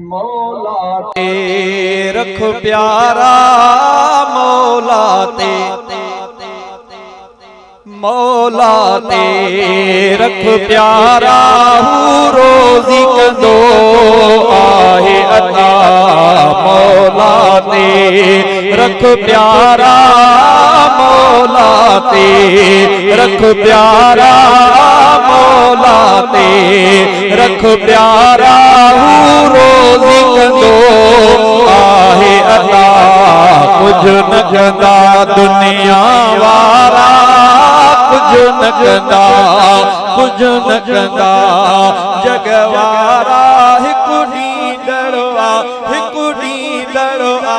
मौला ते रख प्यारा मौला ते मौला ते रख प्यारा रोज़ी कंदो आहे अता मौला ते रख प्यारा मौला ते रख प्यारा मौला ते रख प्यारा रोज़ी कंदो आहे अता कुछ न कंदा दुनिया वारा कुछ न कंदा कुछ न कंदा जगवारा हिकु नींदड़वा हिकु नींदड़वा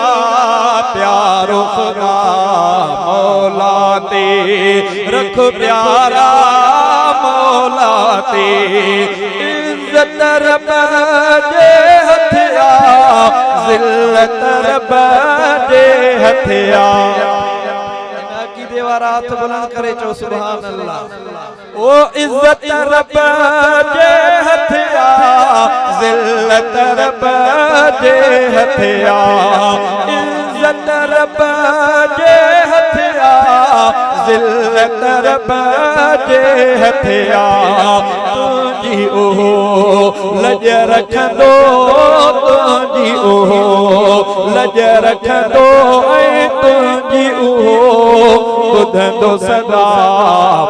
प्यारो खुदा मौला ते रख प्यारा मौला ते इज्जत रब जे हथिया ज़िल्लत रब जे हथिया रात बुलंद करे चो सुभान अल्लाह ओ इज्जत रब जे हथिया ज़िल्लत रब जे हथिया इज्जत रब जे हथिया ज़िल्लत रब जे हथिया तुझी ओहो लज रखंदो तुझी ओहो लज रखंदो ऐं तुझी ओहो बुधंदो सदा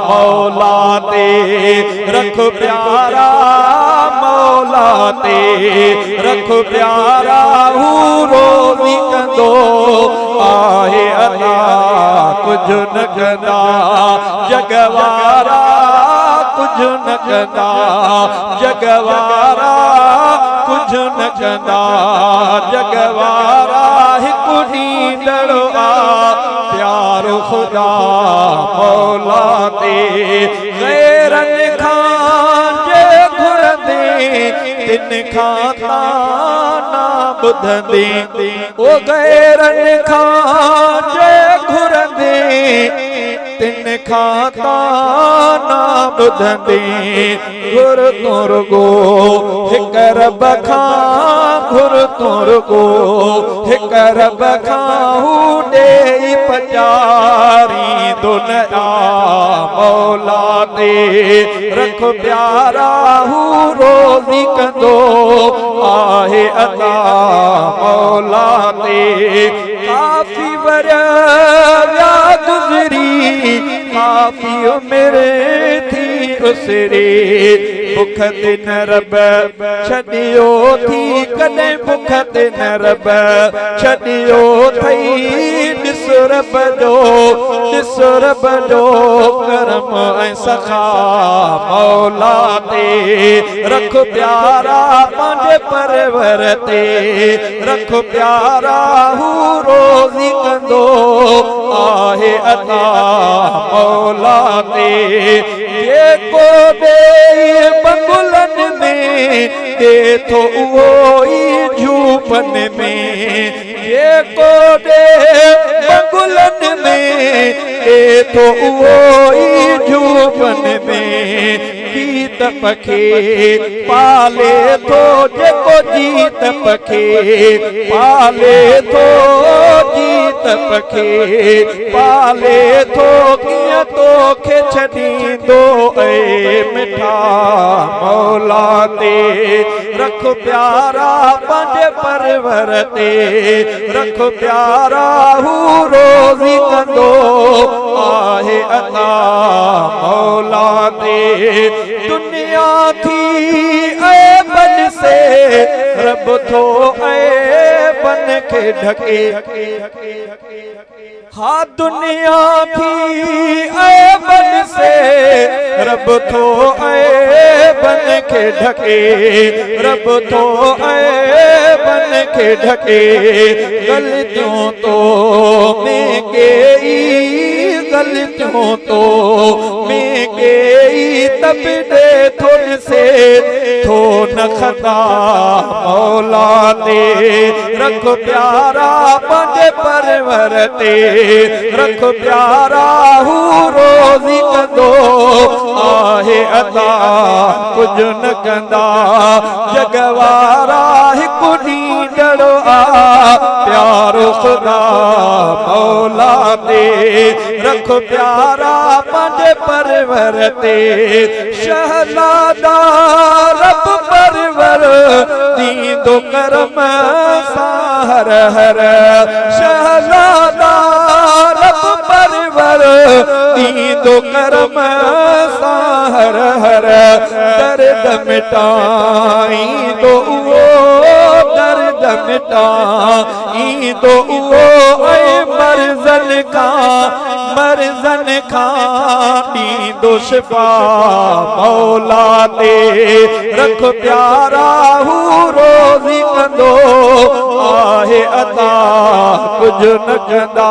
मौला ते रख प्यारा मौला ते रख प्यारा रोज़ी कंदो आहे अता कुछ न कंदा जगवारा कुछ न कंदा जगवारा कुछ न कंदा जगवारा हिकु नींदड़ो प्यारो खुदा मौला ते गैरन खां जे घुरंदे तिन खां ताना ॿुधंदे ओ गैरन खां जे घुरंदे तिन खां ताना ॿुधंदे घुर तो रुगो हिक रब खां घुर तो रुगो हिक रब खां ॾेई पचारी दुनिया मौला ते रख प्यारा रोज़ी कंदो आहे अता मौला ते काफ़ी वरिया गुज़री काफ़ी उमिरि थी उसरी भुख ते न रब छॾियो थी कॾहिं भुख ते न रब छॾियो थई ॾिस रब जो करम ऐं सखा मौला ते रख प्यारा पंहिंजे परवर ते रख प्यारा रोज़ी कंदो आहे अता मौला ते जेको ॾेई बंगुलन में दे थो उहो ई झूपन में जेको ॾे बंगुलन में दे थो उहो ई झूपन में जीत पखे पाले थो जेको जीत पखे पाले थो जीत पखे पाले थो कीअं तोखे छॾींदो ऐ मिठा मौला ते रख प्यारा पंहिंजे परवर ते रख प्यारा रोज़ी कंदो आहे अता मौला ते दुनिया थी ऐ बन से रब थो ऐ बन के ढके हा दुनिया थी ऐ बन से रब थो ऐ बन के ढके रब थो ऐ बन के ढके गलतियों तो में कई गलतियों तो में कई त बिदे थुन से थो न खदा मौला ते रख प्यारा पंज परवर ते रख प्यारा हू रोज़ी कंदो आहे अता कुछ न कंदा जगवारा हिकु ॾींदड़ो आ प्यारो खुदा मौला ते रख प्यारा पंज परवर ते शहनादा रब परवर दींदो करम सां हर हर शहनादा रब परवर दींदो करम सां हर हर दर्द मिटाईंदो उहो दर्द मिटाईंदो उहो ऐं मर्ज़न खां ॾींदो शिफ़ा मौला ते रख प्यारा हू रोज़ी कंदो आहे अता कुछ न कंदा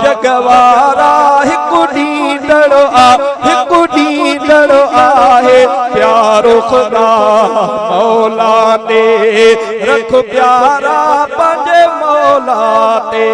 जगवारा हिकु ॾींदड़ो आ हिकु ॾींदड़ो आहे प्यारो खुदा मौला ते रख प्यारा पंज मौला ते।